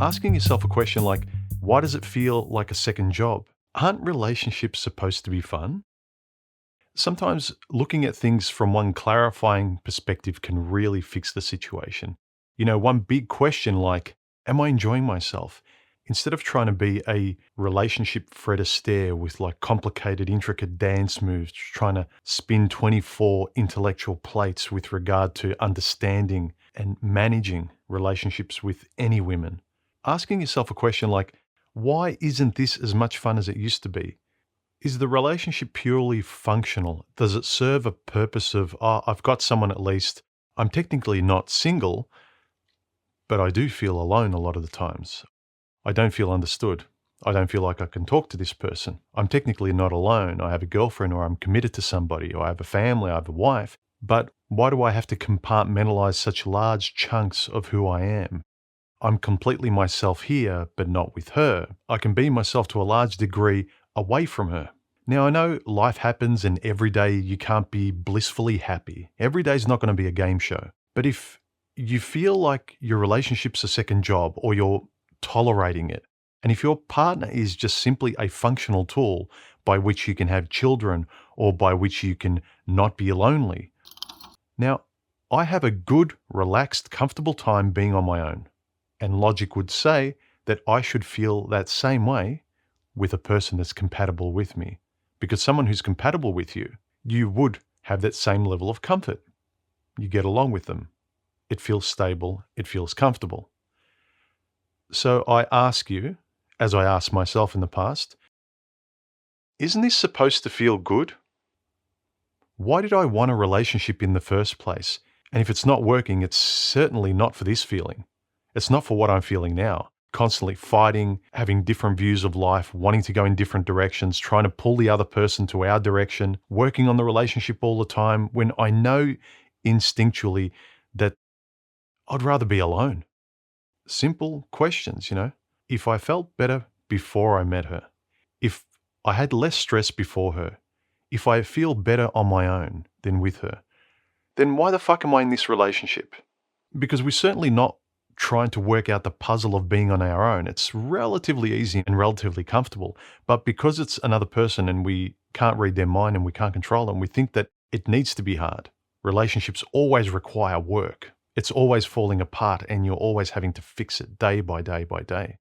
Asking yourself a question like, why does it feel like a second job? Aren't relationships supposed to be fun? Sometimes looking at things from one clarifying perspective can really fix the situation. One big question like, am I enjoying myself? Instead of trying to be a relationship Fred Astaire with like complicated, intricate dance moves, trying to spin 24 intellectual plates with regard to understanding and managing relationships with any women. Asking yourself a question like, why isn't this as much fun as it used to be? Is the relationship purely functional? Does it serve a purpose of, I've got someone at least, I'm technically not single, but I do feel alone a lot of the times. I don't feel understood. I don't feel like I can talk to this person. I'm technically not alone. I have a girlfriend, or I'm committed to somebody, or I have a family, I have a wife. But why do I have to compartmentalize such large chunks of who I am? I'm completely myself here, but not with her. I can be myself to a large degree away from her. Now, I know life happens and every day you can't be blissfully happy. Every day is not going to be a game show. But if you feel like your relationship's a second job, or you're tolerating it, and if your partner is just simply a functional tool by which you can have children or by which you can not be lonely, now, I have a good, relaxed, comfortable time being on my own. And logic would say that I should feel that same way with a person that's compatible with me. Because someone who's compatible with you, you would have that same level of comfort. You get along with them. It feels stable. It feels comfortable. So I ask you, as I asked myself in the past, isn't this supposed to feel good? Why did I want a relationship in the first place? And if it's not working, it's certainly not for this feeling. It's not for what I'm feeling now. Constantly fighting, having different views of life, wanting to go in different directions, trying to pull the other person to our direction, working on the relationship all the time when I know instinctually that I'd rather be alone. Simple questions, If I felt better before I met her, if I had less stress before her, if I feel better on my own than with her, then why the fuck am I in this relationship? Because we're certainly not trying to work out the puzzle of being on our own. It's relatively easy and relatively comfortable. But because it's another person and we can't read their mind and we can't control them, we think that it needs to be hard. Relationships always require work. It's always falling apart and you're always having to fix it day by day by day.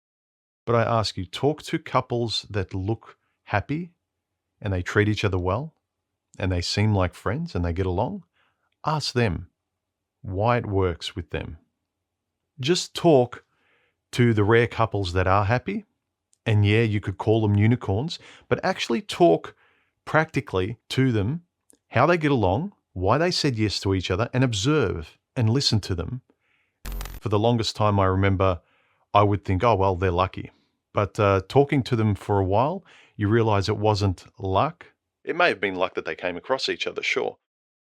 But I ask you, talk to couples that look happy and they treat each other well and they seem like friends and they get along. Ask them why it works with them. Just talk to the rare couples that are happy, and yeah, you could call them unicorns, but actually talk practically to them, how they get along, why they said yes to each other, and observe and listen to them. For the longest time, I remember I would think, oh, well, they're lucky. But talking to them for a while, you realize it wasn't luck. It may have been luck that they came across each other, sure.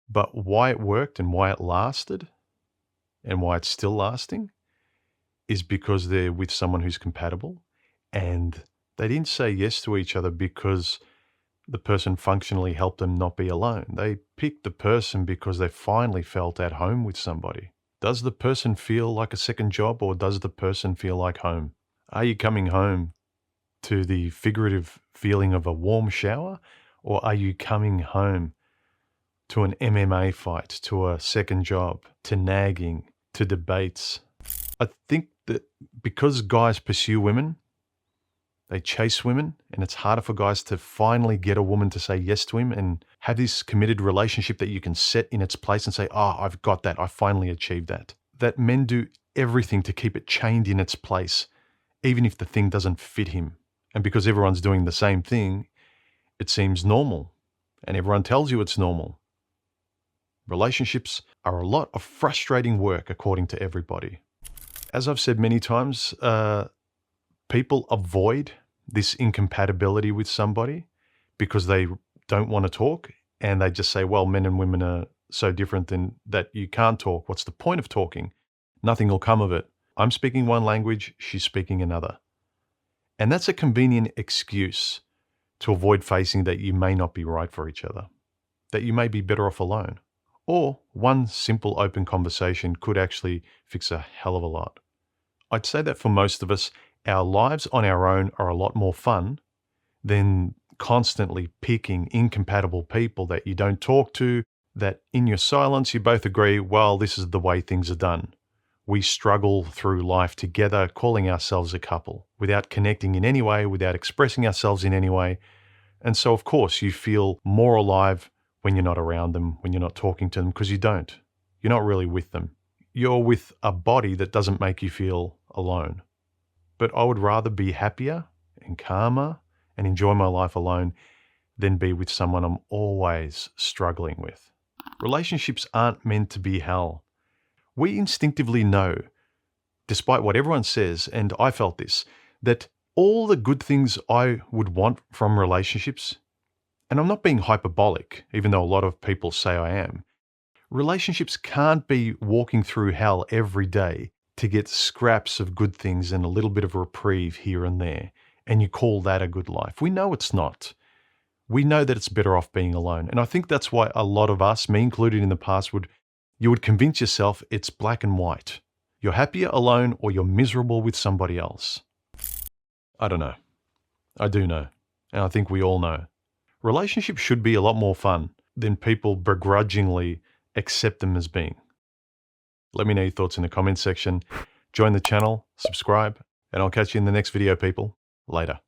But why it worked and why it lasted and why it's still lasting is because they're with someone who's compatible, and they didn't say yes to each other because the person functionally helped them not be alone. They picked the person because they finally felt at home with somebody. Does the person feel like a second job, or does the person feel like home? Are you coming home to the figurative feeling of a warm shower, or are you coming home to an MMA fight, to a second job, to nagging, to debates? I think that because guys pursue women, they chase women, and it's harder for guys to finally get a woman to say yes to him and have this committed relationship that you can set in its place and say, oh, I've got that. I finally achieved that. That men do everything to keep it chained in its place, even if the thing doesn't fit him. And because everyone's doing the same thing, it seems normal, and everyone tells you it's normal. Relationships are a lot of frustrating work, according to everybody. As I've said many times, people avoid this incompatibility with somebody because they don't want to talk, and they just say, well, men and women are so different that you can't talk. What's the point of talking? Nothing will come of it. I'm speaking one language, she's speaking another. And that's a convenient excuse to avoid facing that you may not be right for each other, that you may be better off alone. Or one simple open conversation could actually fix a hell of a lot. I'd say that for most of us, our lives on our own are a lot more fun than constantly picking incompatible people that you don't talk to, that in your silence you both agree, well, this is the way things are done. We struggle through life together, calling ourselves a couple, without connecting in any way, without expressing ourselves in any way. And so, of course, you feel more alive when you're not around them, when you're not talking to them, because you don't. You're not really with them. You're with a body that doesn't make you feel alone. But I would rather be happier and calmer and enjoy my life alone than be with someone I'm always struggling with. Relationships aren't meant to be hell. We instinctively know, despite what everyone says, and I felt this, that all the good things I would want from relationships, and I'm not being hyperbolic, even though a lot of people say I am, relationships can't be walking through hell every day to get scraps of good things and a little bit of reprieve here and there, and you call that a good life. We know it's not. We know that it's better off being alone. And I think that's why a lot of us, me included in the past, you would convince yourself it's black and white. You're happier alone or you're miserable with somebody else. I don't know. I do know. And I think we all know. Relationships should be a lot more fun than people begrudgingly accept them as being. Let me know your thoughts in the comments section. Join the channel, subscribe, and I'll catch you in the next video, people. Later.